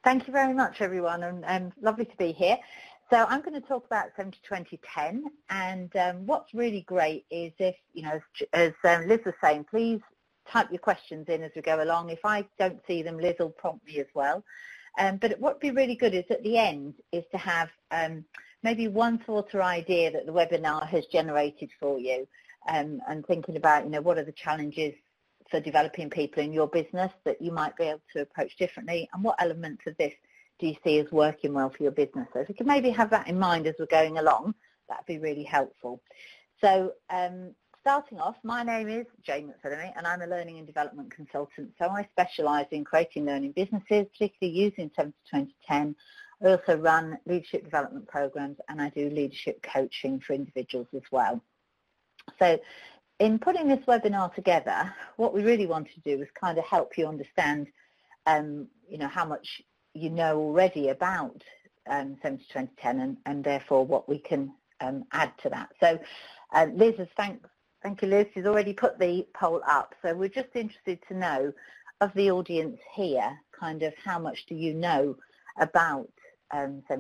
Thank you very much, everyone, and lovely to be here. So I'm going to talk about 70-20-10, and what's really great is if, as Liz was saying, please type your questions in as we go along. If I don't see them, Liz will prompt me as well. But what would be really good is at the end is to have maybe one thought or idea that the webinar has generated for you, and thinking about, what are the challenges for developing people in your business that you might be able to approach differently, and what elements of this do you see as working well for your business. So if you can maybe have that in mind as we're going along, that would be really helpful. So starting off, my name is Jayne McPhillimy, and I'm a learning and development consultant. So I specialise in creating learning businesses, particularly using 70-20-10. I also run leadership development programs, and I do leadership coaching for individuals as well. So in putting this webinar together, what we really wanted to do was kind of help you understand, how much you know already about 70-20-10, and therefore what we can add to that. So Liz has thank you, Liz, she's already put the poll up. So we're just interested to know of the audience here, kind of how much do you know about 70-20-10?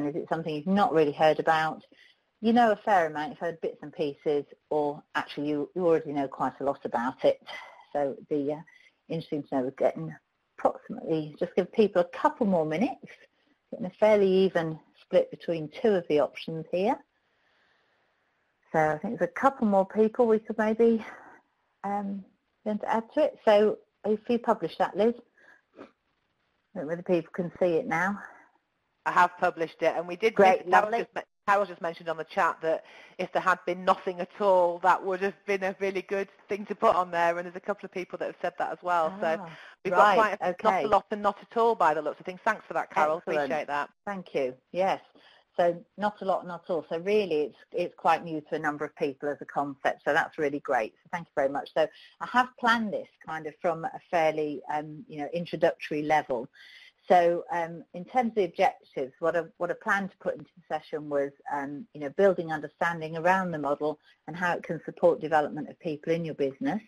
Is it something you've not really heard about? You know a fair amount, you've heard bits and pieces, or actually you already know quite a lot about it. So it'd be interesting to know. We're getting approximately, just give people a couple more minutes, getting a fairly even split between two of the options here. So I think there's a couple more people we could maybe going to add to it. So if you publish that, Liz, I don't know whether people can see it now. I have published it, and we did. Great, Carol just mentioned on the chat that if there had been nothing at all, that would have been a really good thing to put on there, and there's a couple of people that have said that as well. So we've got quite not a lot and not at all by the looks of things. Thanks for that, Carol. Excellent. Appreciate that. Thank you. Yes. So not a lot, not at all. So really it's quite new to a number of people as a concept. So that's really great. So thank you very much. So I have planned this kind of from a fairly, introductory level. So in terms of the objectives, what I planned to put into the session was, building understanding around the model and how it can support development of people in your business,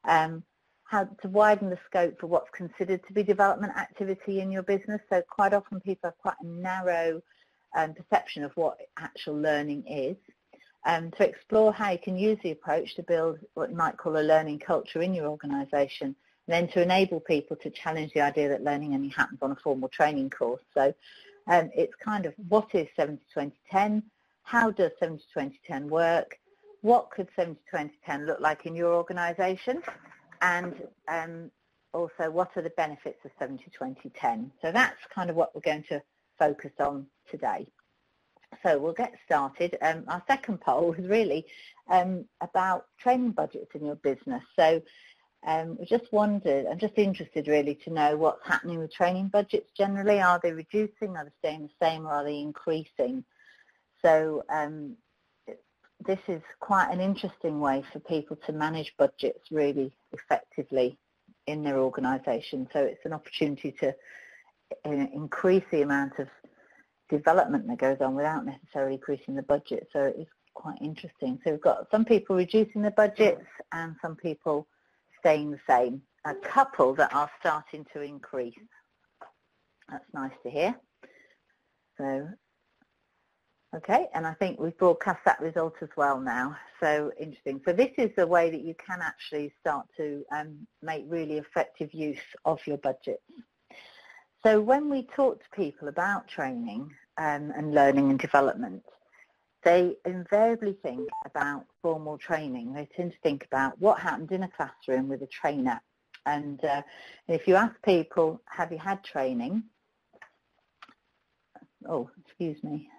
how to widen the scope for what's considered to be development activity in your business. So quite often people have quite a narrow perception of what actual learning is, to explore how you can use the approach to build what you might call a learning culture in your organisation, and then to enable people to challenge the idea that learning only happens on a formal training course. So it's kind of, what is 70-20-10? How does 70-20-10 work? What could 70-20-10 look like in your organisation? And also, what are the benefits of 70-20-10? So that's kind of what we're going to focus on today. So we'll get started. Our second poll is really about training budgets in your business. So we just wondered, I'm just interested really to know what's happening with training budgets generally. Are they reducing, are they staying the same, or are they increasing? So this is quite an interesting way for people to manage budgets really effectively in their organisation. So it's an opportunity to increase the amount of development that goes on without necessarily increasing the budget. So it's quite interesting. So we've got some people reducing the budgets and some people staying the same. A couple that are starting to increase. That's nice to hear. So, okay, and I think we've broadcast that result as well now. So interesting. So this is the way that you can actually start to make really effective use of your budgets. So when we talk to people about training and learning and development, they invariably think about formal training. They tend to think about what happened in a classroom with a trainer. And if you ask people, have you had training? Oh, excuse me.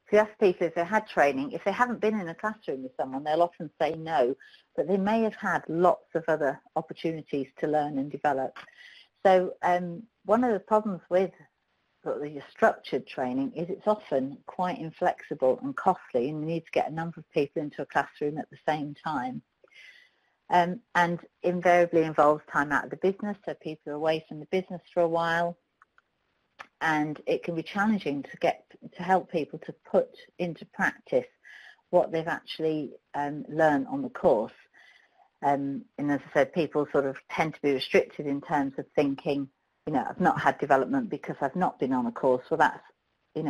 If you ask people if they had training, if they haven't been in a classroom with someone, they'll often say no, but they may have had lots of other opportunities to learn and develop. So one of the problems with your structured training is it's often quite inflexible and costly, and you need to get a number of people into a classroom at the same time. And invariably involves time out of the business, so people are away from the business for a while, and it can be challenging to help people to put into practice what they've actually learned on the course. And as I said, people sort of tend to be restricted in terms of thinking I've not had development because I've not been on a course. Well, that's,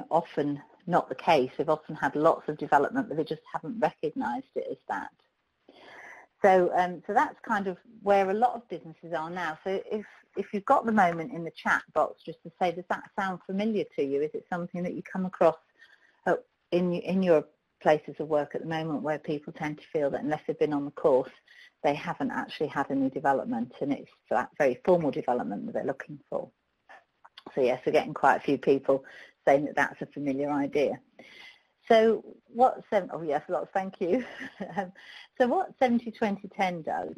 often not the case. They've often had lots of development, but they just haven't recognised it as that. So that's kind of where a lot of businesses are now. So if you've got the moment in the chat box, just to say, does that sound familiar to you? Is it something that you come across in your places of work at the moment, where people tend to feel that unless they've been on the course, they haven't actually had any development, and it's that very formal development that they're looking for? So yes, we're getting quite a few people saying that that's a familiar idea. So thank you. So what 70-20-10 does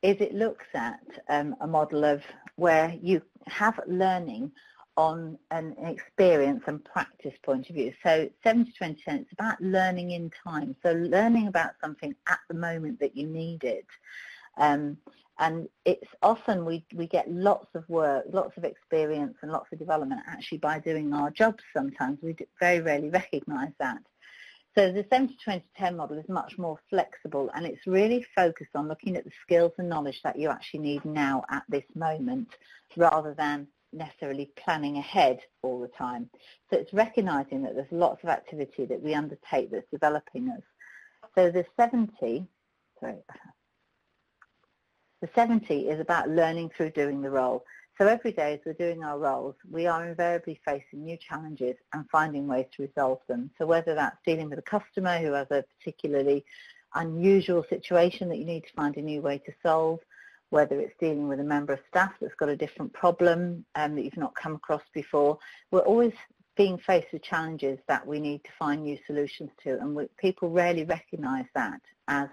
is it looks at a model of where you have learning on an experience and practice point of view. So 70-20-10, it's about learning in time. So learning about something at the moment that you need it. And it's often we get lots of work, lots of experience and lots of development actually by doing our jobs sometimes. We very rarely recognise that. So the 70-20-10 model is much more flexible, and it's really focused on looking at the skills and knowledge that you actually need now at this moment, rather than necessarily planning ahead all the time. So it's recognising that there's lots of activity that we undertake that's developing us. So the 70 is about learning through doing the role. So every day as we're doing our roles, we are invariably facing new challenges and finding ways to resolve them. So whether that's dealing with a customer who has a particularly unusual situation that you need to find a new way to solve, whether it's dealing with a member of staff that's got a different problem that you've not come across before, we're always being faced with challenges that we need to find new solutions to, and people rarely recognise that as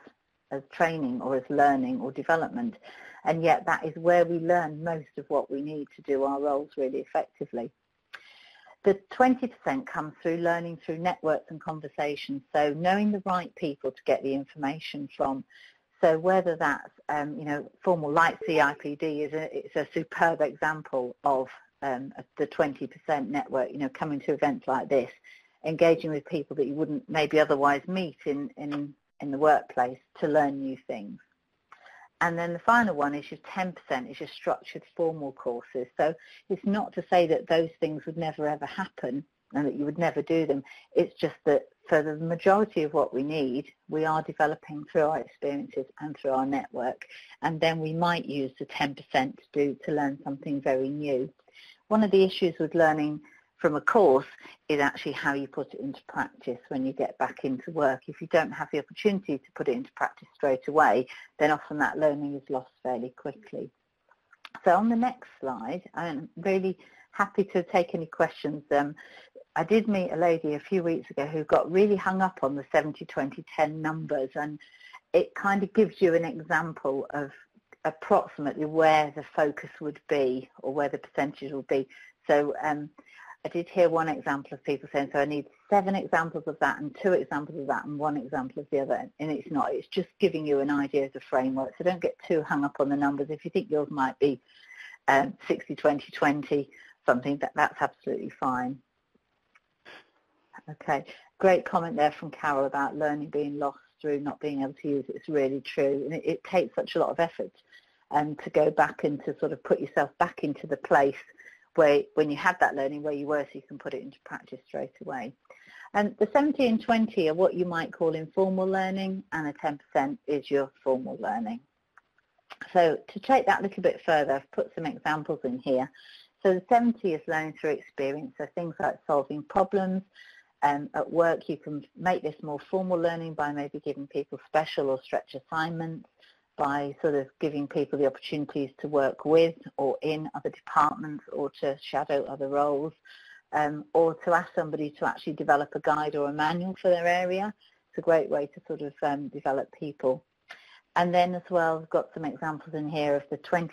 training or as learning or development, and yet that is where we learn most of what we need to do our roles really effectively. The 20% comes through learning through networks and conversations, so knowing the right people to get the information from. So whether that's formal like CIPD it's a superb example of the 20% network, coming to events like this, engaging with people that you wouldn't maybe otherwise meet in the workplace to learn new things. And then the final one is your 10%, is your structured formal courses. So it's not to say that those things would never ever happen and that you would never do them. It's just that for the majority of what we need, we are developing through our experiences and through our network, and then we might use the 10% to learn something very new. One of the issues with learning from a course is actually how you put it into practice when you get back into work. If you don't have the opportunity to put it into practice straight away, then often that learning is lost fairly quickly. So on the next slide, I'm really happy to take any questions. I did meet a lady a few weeks ago who got really hung up on the 70-20-10 numbers, and it kind of gives you an example of approximately where the focus would be or where the percentage would be. So I did hear one example of people saying, so I need 7 examples of that and 2 examples of that and 1 example of the other, and it's not. It's just giving you an idea of the framework, so don't get too hung up on the numbers. If you think yours might be 60-20-20 something, that's absolutely fine. Okay, great comment there from Carol about learning being lost through not being able to use it. It's really true, and it takes such a lot of effort to go back and to sort of put yourself back into the place where when you had that learning where you were, so you can put it into practice straight away. And the 70 and 20 are what you might call informal learning, and the 10% is your formal learning. So to take that a little bit further, I've put some examples in here. So the 70 is learning through experience, so things like solving problems. At work, you can make this more formal learning by maybe giving people special or stretch assignments, by sort of giving people the opportunities to work with or in other departments or to shadow other roles, or to ask somebody to actually develop a guide or a manual for their area. It's a great way to sort of develop people. And then as well, we've got some examples in here of the 20%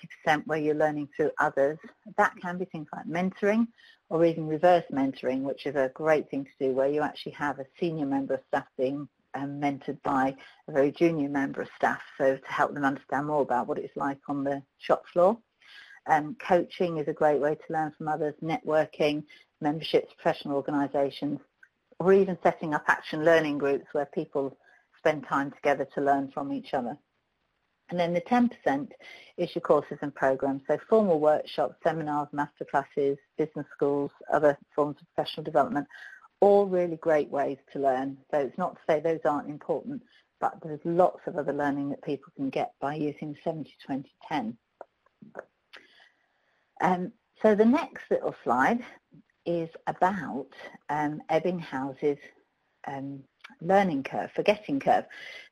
where you're learning through others. That can be things like mentoring or even reverse mentoring, which is a great thing to do, where you actually have a senior member of staff being mentored by a very junior member of staff, so to help them understand more about what it's like on the shop floor. Coaching is a great way to learn from others, networking, memberships, professional organisations, or even setting up action learning groups where people spend time together to learn from each other. And then the 10% is your courses and programs, so formal workshops, seminars, masterclasses, business schools, other forms of professional development, all really great ways to learn. So it's not to say those aren't important, but there's lots of other learning that people can get by using 70-20-10. So the next little slide is about Ebbinghouse's learning curve, forgetting curve.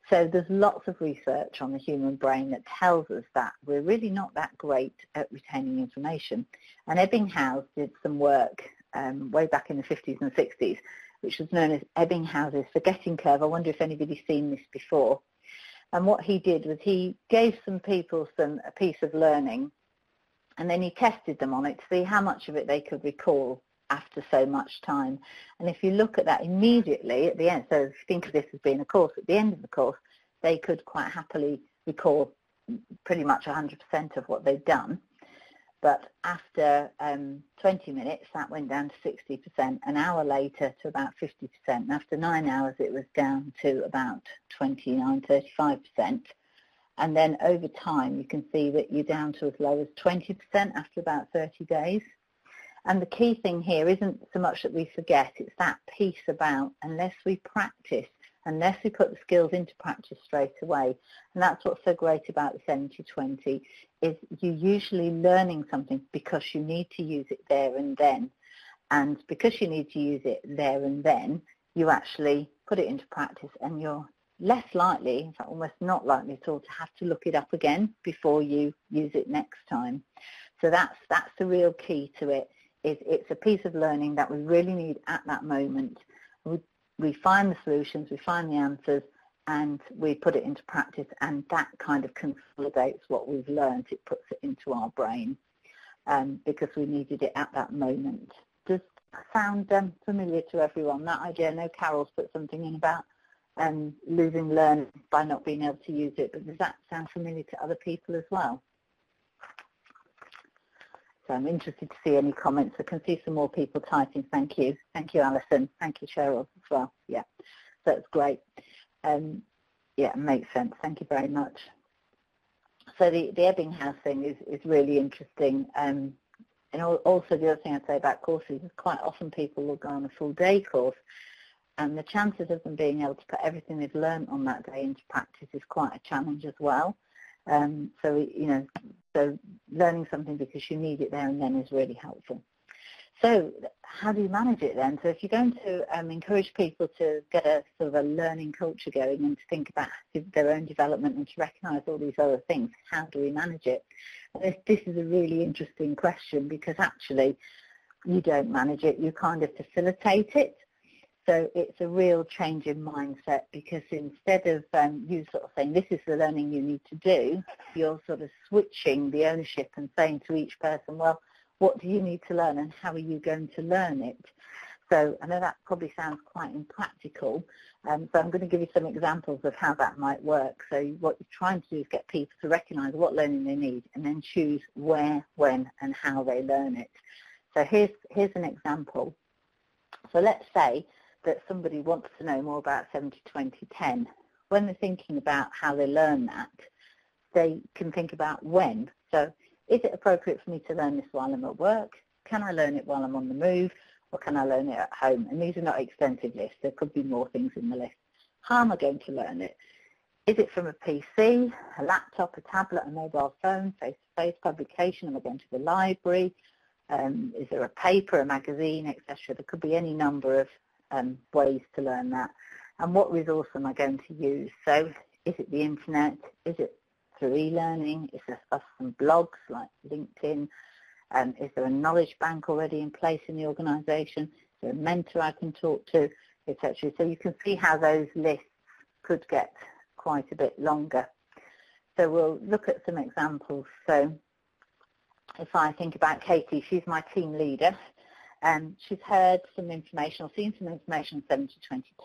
So there's lots of research on the human brain that tells us that we're really not that great at retaining information. And Ebbinghaus did some work way back in the 50s and 60s, which was known as Ebbinghouse's forgetting curve. I wonder if anybody's seen this before. And what he did was he gave some people a piece of learning, and then he tested them on it to see how much of it they could recall after so much time. And if you look at that immediately at the end, so if you think of this as being a course, at the end of the course, they could quite happily recall pretty much 100% of what they'd done. But after 20 minutes, that went down to 60%, an hour later to about 50%, and after 9 hours, it was down to about 29-35%. And then over time, you can see that you're down to as low as 20% after about 30 days. And the key thing here isn't so much that we forget, it's that piece about unless we practice, unless we put the skills into practice straight away. And that's what's so great about the 70-20, is you're usually learning something because you need to use it there and then. And because you need to use it there and then, you actually put it into practice and you're less likely, in fact almost not likely at all, to have to look it up again before you use it next time. So that's the real key to it. It's a piece of learning that we really need at that moment. We find the solutions, we find the answers, and we put it into practice, and that kind of consolidates what we've learned. It puts it into our brain because we needed it at that moment. Does that sound familiar to everyone, that idea? I know Carol's put something in about losing learning by not being able to use it, but does that sound familiar to other people as well? So I'm interested to see any comments. I can see some more people typing. Thank you. Thank you, Alison. Thank you, Cheryl, as well. Yeah, that's great. Yeah, it makes sense. Thank you very much. So the Ebbinghaus thing is really interesting. And also the other thing I'd say about courses is quite often people will go on a full day course, and the chances of them being able to put everything they've learned on that day into practice is quite a challenge as well. So learning something because you need it there and then is really helpful. So how do you manage it then? So if you're going to encourage people to get a sort of a learning culture going and to think about their own development and to recognise all these other things, how do we manage it? And this is a really interesting question, because actually you don't manage it, you kind of facilitate it. So it's a real change in mindset, because instead of you sort of saying, this is the learning you need to do, you're sort of switching the ownership and saying to each person, well, what do you need to learn and how are you going to learn it? So I know that probably sounds quite impractical, so I'm going to give you some examples of how that might work. So what you're trying to do is get people to recognise what learning they need and then choose where, when and how they learn it. So here's an example. So let's say that somebody wants to know more about 70-20-10. When they're thinking about how they learn that, they can think about when. So is it appropriate for me to learn this while I'm at work? Can I learn it while I'm on the move? Or can I learn it at home? And these are not extensive lists. There could be more things in the list. How am I going to learn it? Is it from a PC, a laptop, a tablet, a mobile phone, face-to-face publication? Am I going to the library? Is there a paper, a magazine, etc.? There could be any number of ways to learn that. And what resource am I going to use? So is it the internet? Is it through e-learning? Is there some blogs like LinkedIn? Is there a knowledge bank already in place in the organisation? Is there a mentor I can talk to, etc.? So you can see how those lists could get quite a bit longer. So we'll look at some examples. So if I think about Katie, she's my team leader. She's heard some information or seen some information on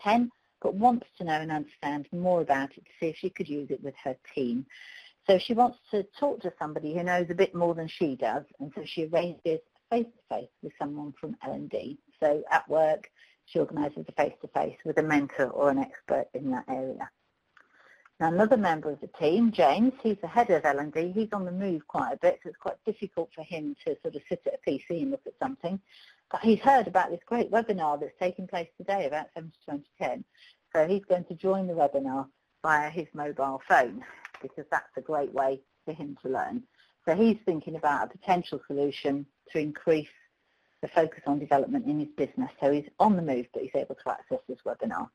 70-20-10, but wants to know and understand more about it to see if she could use it with her team. So she wants to talk to somebody who knows a bit more than she does, and so she arranges a face-to-face with someone from L&D. So at work, she organises a face-to-face with a mentor or an expert in that area. Now, another member of the team, James, he's the head of L&D. He's on the move quite a bit, so it's quite difficult for him to sort of sit at a PC and look at something. But he's heard about this great webinar that's taking place today about 7 to 2010. So he's going to join the webinar via his mobile phone, because that's a great way for him to learn. So he's thinking about a potential solution to increase the focus on development in his business. So he's on the move, but he's able to access this webinar.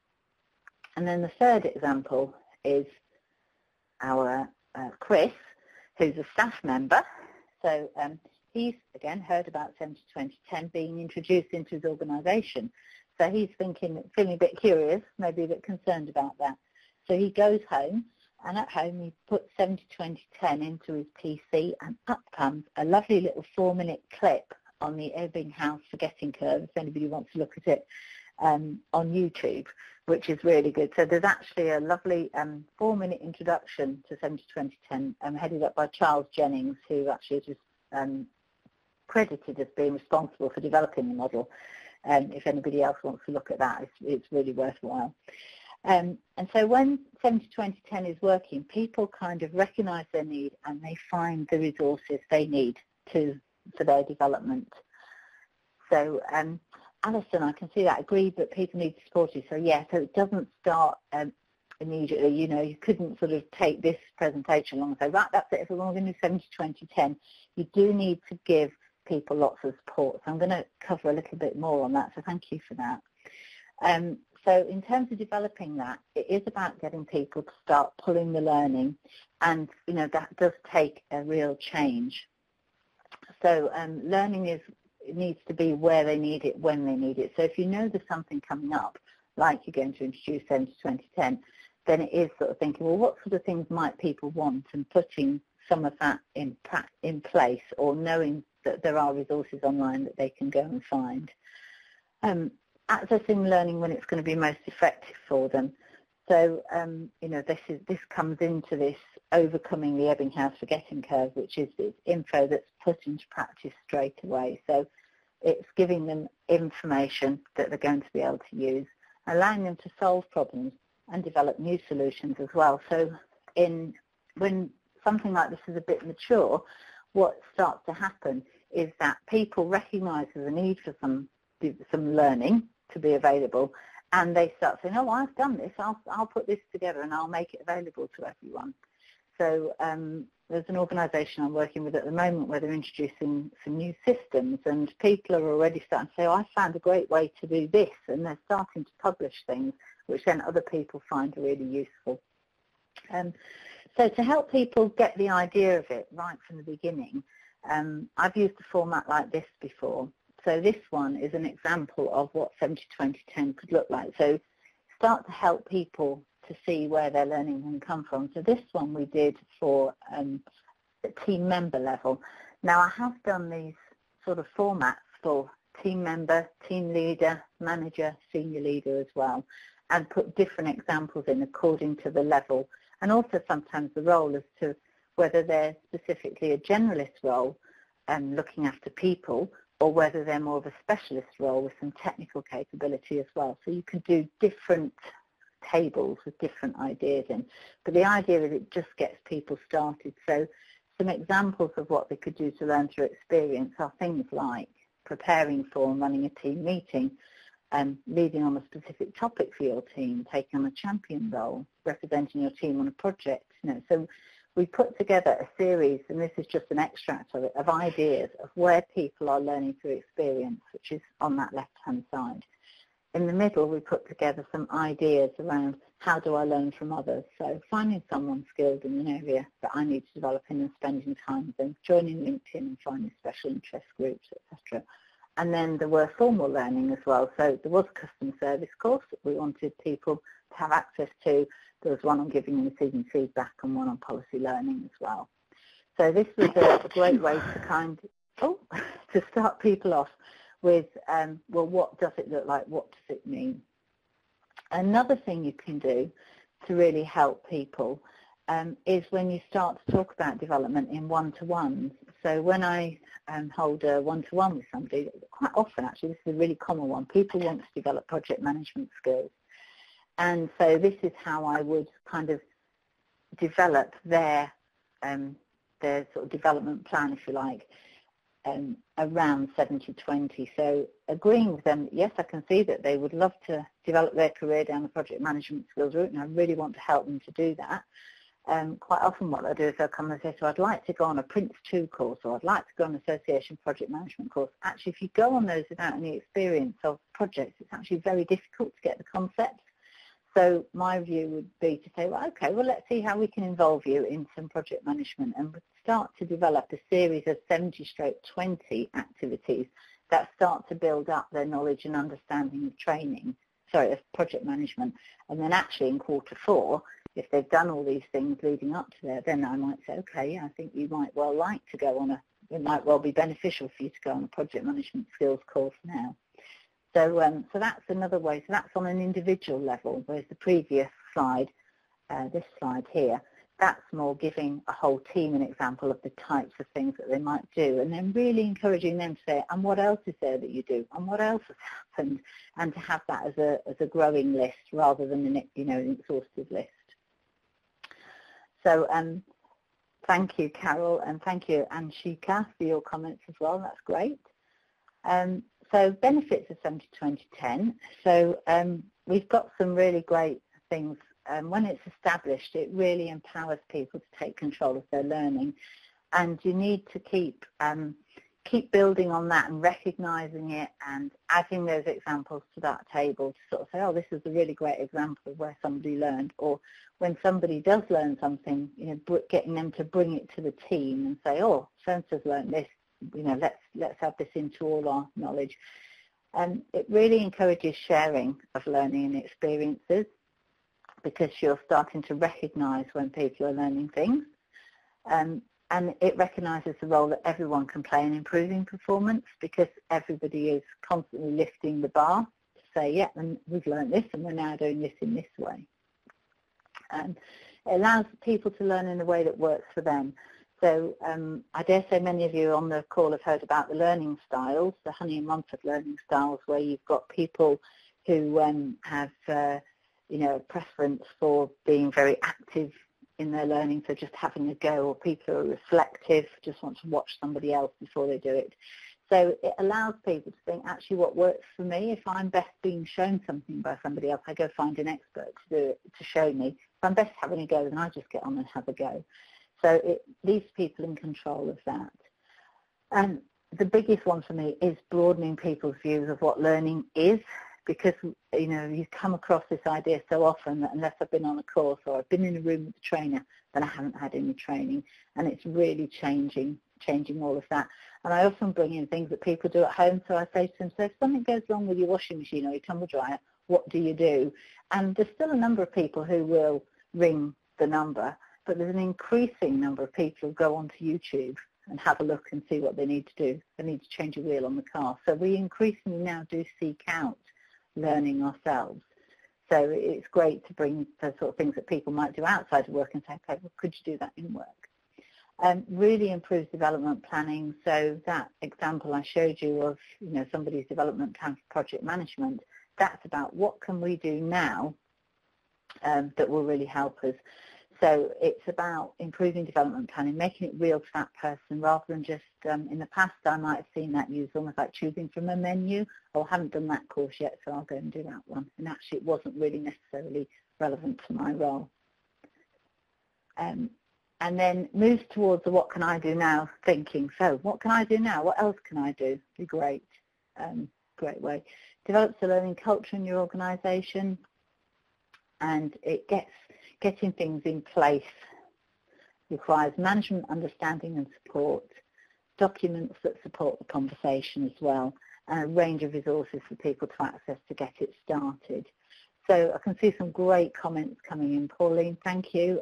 And then the third example is our Chris, who's a staff member. So he's, again, heard about 7 to 2010 being introduced into his organisation. So he's feeling a bit curious, maybe a bit concerned about that. So he goes home, and at home he puts 7 to 2010 into his PC, and up comes a lovely little 4-minute clip on the Ebbinghaus forgetting curve, if anybody wants to look at it, on YouTube, which is really good. So there's actually a lovely 4-minute introduction to 7 to 2010 headed up by Charles Jennings, who actually is credited as being responsible for developing the model. If anybody else wants to look at that, it's really worthwhile. And so when 7 to 2010 is working, people kind of recognise their need and they find the resources they need for their development. So Alison, I can see that, agreed that people need to support you. So yeah, so it doesn't start immediately. You know, you couldn't sort of take this presentation along and say, right, that's it, everyone, we're going to do 7 to 2010. You do need to give people lots of support. So I'm going to cover a little bit more on that, so thank you for that. So in terms of developing that, it is about getting people to start pulling the learning, and, you know, that does take a real change. So learning needs to be where they need it, when they need it. So if you know there's something coming up, like you're going to introduce 7 to 2010, then it is sort of thinking, well, what sort of things might people want, and putting some of that in place, or knowing that there are resources online that they can go and find. Accessing learning when it's going to be most effective for them. So, you know, this comes into this overcoming the Ebbinghaus forgetting curve, which is this info that's put into practice straight away. So it's giving them information that they're going to be able to use, allowing them to solve problems and develop new solutions as well. So when something like this is a bit mature, what starts to happen is that people recognise there's a need for some learning to be available, and they start saying, oh, I've done this, I'll put this together and I'll make it available to everyone. So there's an organisation I'm working with at the moment where they're introducing some new systems, and people are already starting to say, oh, I found a great way to do this, and they're starting to publish things which then other people find really useful. So to help people get the idea of it right from the beginning, I've used a format like this before. So this one is an example of what 7 to 2010 could look like. So start to help people to see where their learning can come from. So this one we did for the team member level. Now I have done these sort of formats for team member, team leader, manager, senior leader as well, and put different examples in according to the level, and also sometimes the role as to whether they're specifically a generalist role and looking after people, or whether they're more of a specialist role with some technical capability as well. So you can do different tables with different ideas in. But the idea is it just gets people started. So some examples of what they could do to learn through experience are things like preparing for and running a team meeting, leading on a specific topic for your team, taking on a champion role, representing your team on a project. You know, so we put together a series, and this is just an extract of it, of ideas of where people are learning through experience, which is on that left-hand side. In the middle, we put together some ideas around how do I learn from others. So finding someone skilled in an area that I need to develop in and spending time with them, joining LinkedIn and finding special interest groups, etc. And then there were formal learning as well. So there was a customer service course that we wanted people to have access to. There was one on giving and receiving feedback and one on policy learning as well. So this was a great way to to start people off with, well, what does it look like? What does it mean? Another thing you can do to really help people is when you start to talk about development in one-to-ones. So when I hold a one-to-one with somebody, quite often actually, this is a really common one, people want to develop project management skills. And so this is how I would kind of develop their sort of development plan, if you like, around 70-20. So agreeing with them, yes, I can see that they would love to develop their career down the project management skills route, and I really want to help them to do that. Quite often what they'll do is they'll come and say, so I'd like to go on a Prince 2 course, or I'd like to go on an association project management course. Actually, if you go on those without any experience of projects, it's actually very difficult to get the concepts. So my view would be to say, well, okay, well, let's see how we can involve you in some project management, and start to develop a series of 70-20 activities that start to build up their knowledge and understanding of project management. And then actually in quarter 4, if they've done all these things leading up to there, then I might say, okay, yeah, I think you might well like to go on it might well be beneficial for you to go on a project management skills course now. So that's another way. So that's on an individual level, whereas the previous slide, this slide here, that's more giving a whole team an example of the types of things that they might do, and then really encouraging them to say, and what else is there that you do, and what else has happened, and to have that as a growing list rather than an exhaustive list. So thank you, Carol, and thank you, Anshika, for your comments as well. That's great. So benefits of 70-20-10. So we've got some really great things. When it's established, it really empowers people to take control of their learning, and you need to keep building on that and recognising it and adding those examples to that table to sort of say, oh, this is a really great example of where somebody learned, or when somebody does learn something, getting them to bring it to the team and say, oh, so-and-so's learned this, let's add this into all our knowledge. And it really encourages sharing of learning and experiences, because you're starting to recognise when people are learning things. And it recognises the role that everyone can play in improving performance, because everybody is constantly lifting the bar to say, yeah, and we've learned this and we're now doing this in this way. It allows people to learn in a way that works for them. So I dare say many of you on the call have heard about the learning styles, the Honey and Mumford learning styles, where you've got people who have a preference for being very active in their learning, so just having a go, or people who are reflective, just want to watch somebody else before they do it. So it allows people to think, actually, what works for me, if I'm best being shown something by somebody else, I go find an expert to do it, to show me. If I'm best having a go, then I just get on and have a go. So it leaves people in control of that. And the biggest one for me is broadening people's views of what learning is, because, you come across this idea so often that unless I've been on a course or I've been in a room with a trainer, then I haven't had any training. And it's really changing all of that. And I often bring in things that people do at home. So I say to them, so if something goes wrong with your washing machine or your tumble dryer, what do you do? And there's still a number of people who will ring the number, but there's an increasing number of people who go onto YouTube and have a look and see what they need to do. They need to change a wheel on the car. So we increasingly now do seek out learning ourselves. So it's great to bring the sort of things that people might do outside of work and say, okay, well, could you do that in work? Really improves development planning. So that example I showed you of somebody's development plan for project management, that's about what can we do now that will really help us. So it's about improving development planning, making it real to that person, rather than just, in the past I might have seen that used almost like choosing from a menu. Oh, I haven't done that course yet, so I'll go and do that one. And actually it wasn't really necessarily relevant to my role. And then moves towards the what can I do now thinking. So what can I do now? What else can I do? Be great. Great way. Develops a learning culture in your organisation, and it getting things in place, requires management understanding and support, documents that support the conversation as well, and a range of resources for people to access to get it started. So I can see some great comments coming in. Pauline, thank you.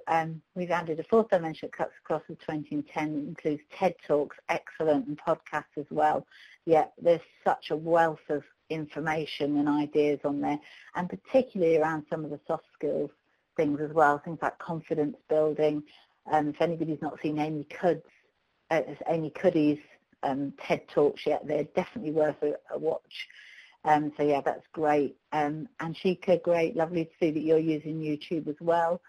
We've added a fourth dimension that cuts across the 20 and 10. It includes TED Talks, excellent, and podcasts as well. Yeah, there's such a wealth of information and ideas on there, and particularly around some of the soft skills things as well, things like confidence building. If anybody's not seen Amy Cuddy's TED Talks yet, they're definitely worth a watch. So yeah, that's great. And Shika, great, lovely to see that you're using YouTube as well.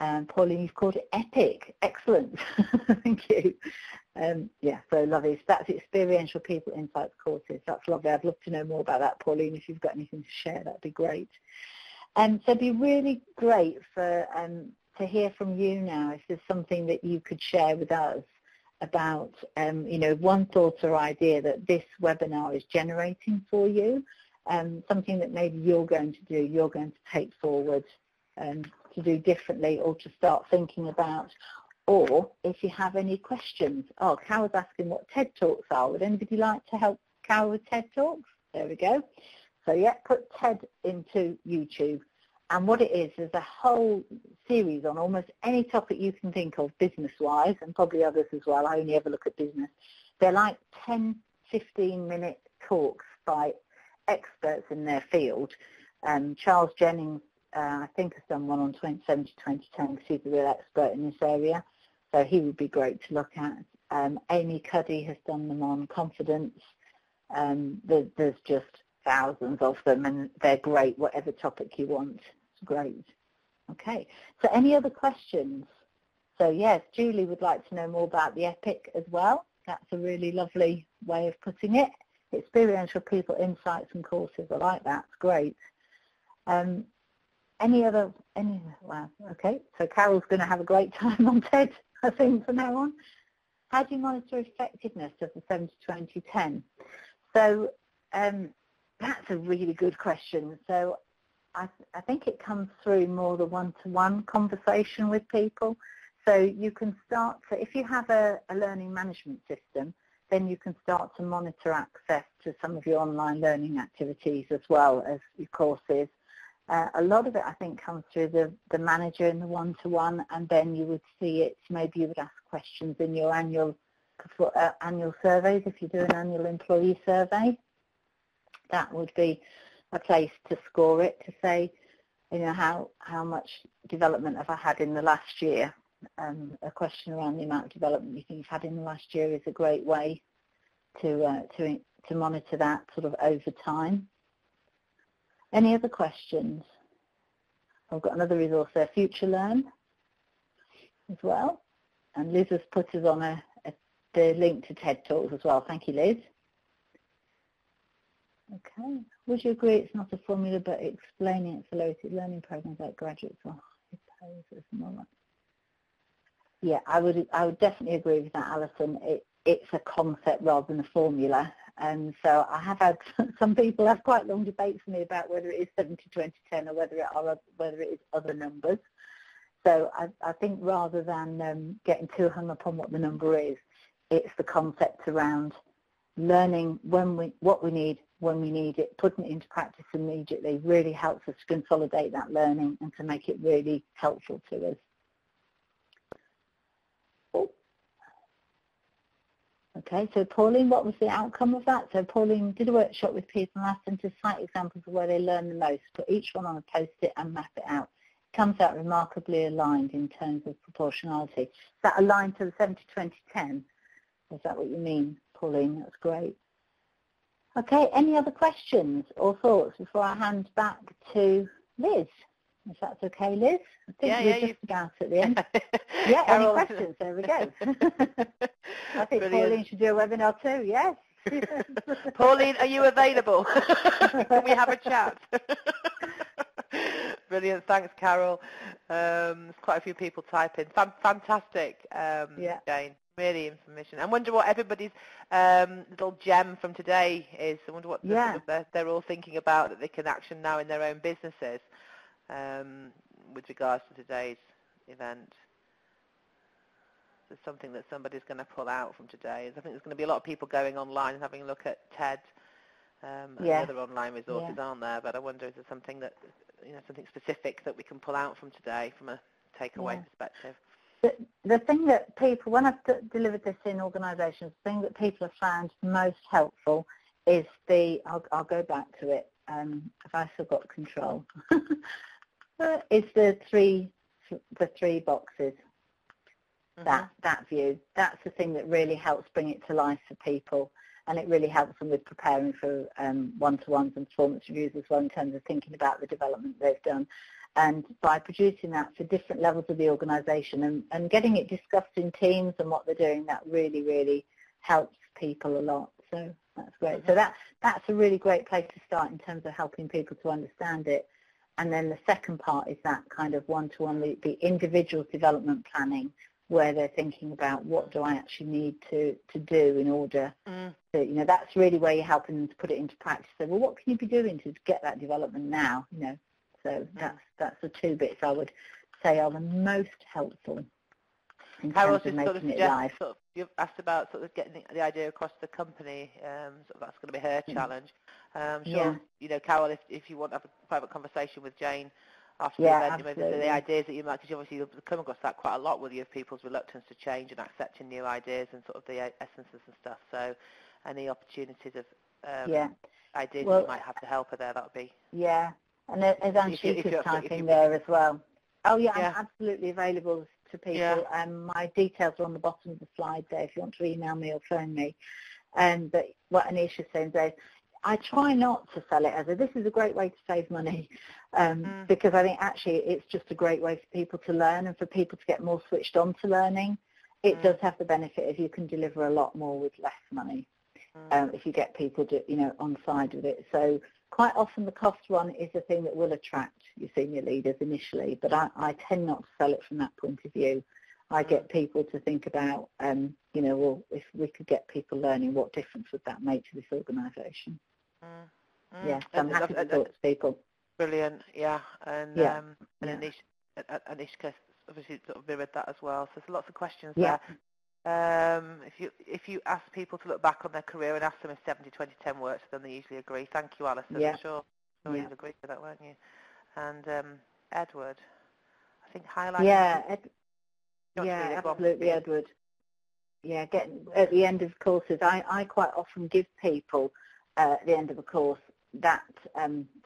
Pauline, you've called it epic. Excellent. Thank you. Yeah, so lovely. So that's Experiential People Insights courses. That's lovely. I'd love to know more about that, Pauline. If you've got anything to share, that'd be great. So it'd be really great for to hear from you now if there's something that you could share with us about, one thought or idea that this webinar is generating for you, something that maybe you're going to do, you're going to take forward to do differently or to start thinking about. Or if you have any questions. Oh, Carol's asking what TED Talks are. Would anybody like to help Carol with TED Talks? There we go. So yeah, put TED into YouTube. And what it is a whole series on almost any topic you can think of business-wise, and probably others as well. I only ever look at business. They're like 10, 15-minute talks by experts in their field. Charles Jennings, I think, has done one on 207 to 2010 because he's a real expert in this area. So he would be great to look at. Amy Cuddy has done them on confidence. There's just thousands of them, and they're great, whatever topic you want. It's great. Okay, so any other questions? So yes, Julie would like to know more about the EPIC as well. That's a really lovely way of putting it. Experiential People Insights and Courses. I like that. It's great. Wow, okay, so Carol's going to have a great time on TED, I think, from now on. How do you monitor effectiveness of the 70-20-10? So that's a really good question. So I think it comes through more the one-to-one conversation with people. So you can start to, if you have a learning management system, then you can start to monitor access to some of your online learning activities as well as your courses. A lot of it, I think, comes through the manager in the one-to-one, and then you would see it, maybe you would ask questions in your annual surveys. If you do an annual employee survey, that would be a place to score it, to say, how much development have I had in the last year. A question around the amount of development you think you've had in the last year is a great way to monitor that sort of over time. Any other questions? I've got another resource there, Future Learn as well. And Liz has put us on the link to TED Talks as well. Thank you, Liz. Okay. Would you agree it's not a formula, but explaining accelerated learning programs like graduates or more? Yeah, I would definitely agree with that, Alison. It's a concept rather than a formula. And so I have had some people have quite long debates with me about whether it is 70-20-10 or whether it is other numbers. So I think rather than getting too hung up on what the number is, it's the concept around learning what we need when we need it, putting it into practice immediately really helps us to consolidate that learning and to make it really helpful to us. Okay, so Pauline, what was the outcome of that? So Pauline did a workshop with people and asked them to cite examples of where they learn the most, put each one on a post-it and map it out. It comes out remarkably aligned in terms of proportionality. Is that aligned to the 70-20-10? Is that what you mean, Pauline? That's great. Okay, any other questions or thoughts before I hand back to Liz? If that's okay, Liz? I think we're just about at the end. Yeah, any questions? There we go. I think brilliant. Pauline should do a webinar too, yes. Pauline, are you available? Can we have a chat? Brilliant, thanks, Carol. There's quite a few people typing. Fantastic, Jane. Really information. I wonder what everybody's little gem from today is. I wonder what they're all thinking about that they can action now in their own businesses. With regards to today's event. There's something that somebody's going to pull out from today. I think there's going to be a lot of people going online and having a look at TED and the other online resources aren't there, but I wonder is there something that, something specific that we can pull out from today from a takeaway perspective. The thing that people, when I've delivered this in organisations, the thing that people have found most helpful is I'll go back to it, if I still got control, is the three boxes, that view. That's the thing that really helps bring it to life for people, and it really helps them with preparing for one-to-ones and performance reviews as well in terms of thinking about the development they've done. And by producing that for different levels of the organisation and getting it discussed in teams and what they're doing, that really, really helps people a lot. So that's great. So that's a really great place to start in terms of helping people to understand it. And then the second part is that kind of one-to-one, the individual development planning, where they're thinking about what do I actually need to do in order to, that's really where you're helping them to put it into practice. So, well, what can you be doing to get that development now, So that's the two bits I would say are the most helpful in terms of making it live. You've asked about sort of getting the idea across the company. That's going to be her challenge. Sure, Carol, if you want to have a private conversation with Jayne after the event, the ideas that you might, because obviously you'll come across that quite a lot with you, of people's reluctance to change and accepting new ideas and sort of the essences and stuff. So any opportunities of ideas that you might have to help her there, that would be... Yeah, and as Anshika's typing there as well. Oh, yeah, I'm absolutely available to people. Yeah. My details are on the bottom of the slide there if you want to email me or phone me. But what Anisha's saying is, I try not to sell it as this is a great way to save money because I think actually it's just a great way for people to learn and for people to get more switched on to learning. It does have the benefit of you can deliver a lot more with less money if you get people on side with it. So quite often the cost one is the thing that will attract your senior leaders initially, but I tend not to sell it from that point of view. I get people to think about, well, if we could get people learning, what difference would that make to this organisation? Yeah, so I'm happy to talk to people. Brilliant, yeah. And Anishka obviously sort of mirrored that as well. So there's lots of questions there. If you ask people to look back on their career and ask them if 70-20-10 works, then they usually agree. Thank you, Alison. I'm sure you'd agree with that, weren't you? And Edward, I think highlighting... absolutely, Edward. Yeah, at the end of courses, I quite often give people at the end of a course that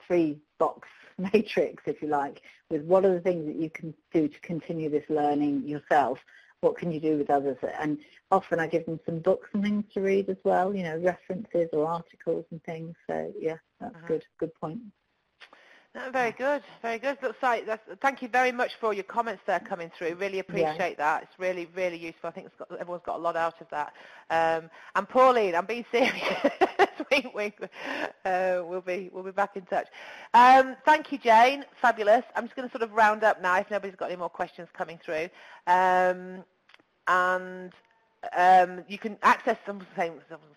3-box matrix, if you like, with what are the things that you can do to continue this learning yourself, what can you do with others, and often I give them some books and things to read as well, references or articles and things. So yeah, that's good point. No, very good, very good. Looks like thank you very much for all your comments there coming through. Really appreciate that. It's really, really useful. I think everyone's got a lot out of that. And Pauline, I'm being serious. wink, wink. We'll be back in touch. Thank you, Jayne. Fabulous. I'm just going to sort of round up now if nobody's got any more questions coming through. You can access, I'm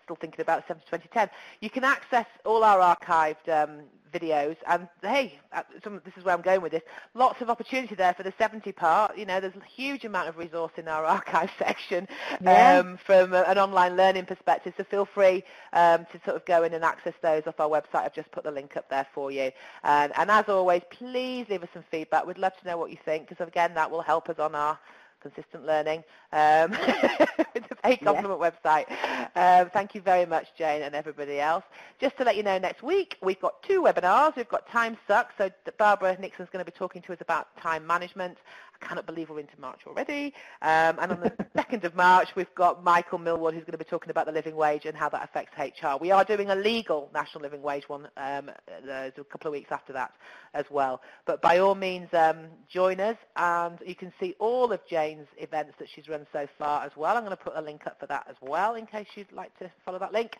still thinking about 70-20-10, you can access all our archived videos, and hey, this is where I'm going with this, lots of opportunity there for the 70 part. There's a huge amount of resource in our archive section from an online learning perspective, so feel free to sort of go in and access those off our website. I've just put the link up there for you. And as always, please leave us some feedback. We'd love to know what you think, because again, that will help us on our consistent learning with the Pay Compliment website. Thank you very much, Jayne, and everybody else. Just to let you know, next week we've got 2 webinars. We've got Time Suck, so Barbara Nixon's going to be talking to us about time management. I cannot believe we're into March already. And on the 2nd of March, we've got Michael Millward, who's going to be talking about the living wage and how that affects HR. We are doing a legal national living wage one a couple of weeks after that as well. But by all means, join us, and you can see all of Jayne's events that she's run so far as well. I'm going to put a link up for that as well in case you'd like to follow that link.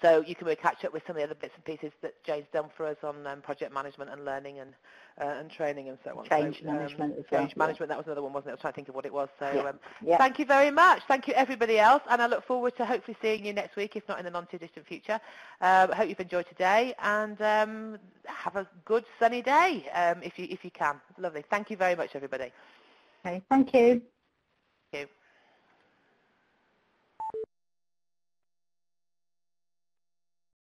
So you can really catch up with some of the other bits and pieces that Jayne's done for us on project management and learning and training and so on. Change management as well. Change management, that was another one, wasn't it? I was trying to think of what it was. So thank you very much. Thank you, everybody else. And I look forward to hopefully seeing you next week, if not in the not-too-distant future. I hope you've enjoyed today, and have a good sunny day if you can. Lovely. Thank you very much, everybody. Okay, thank you. Thank you.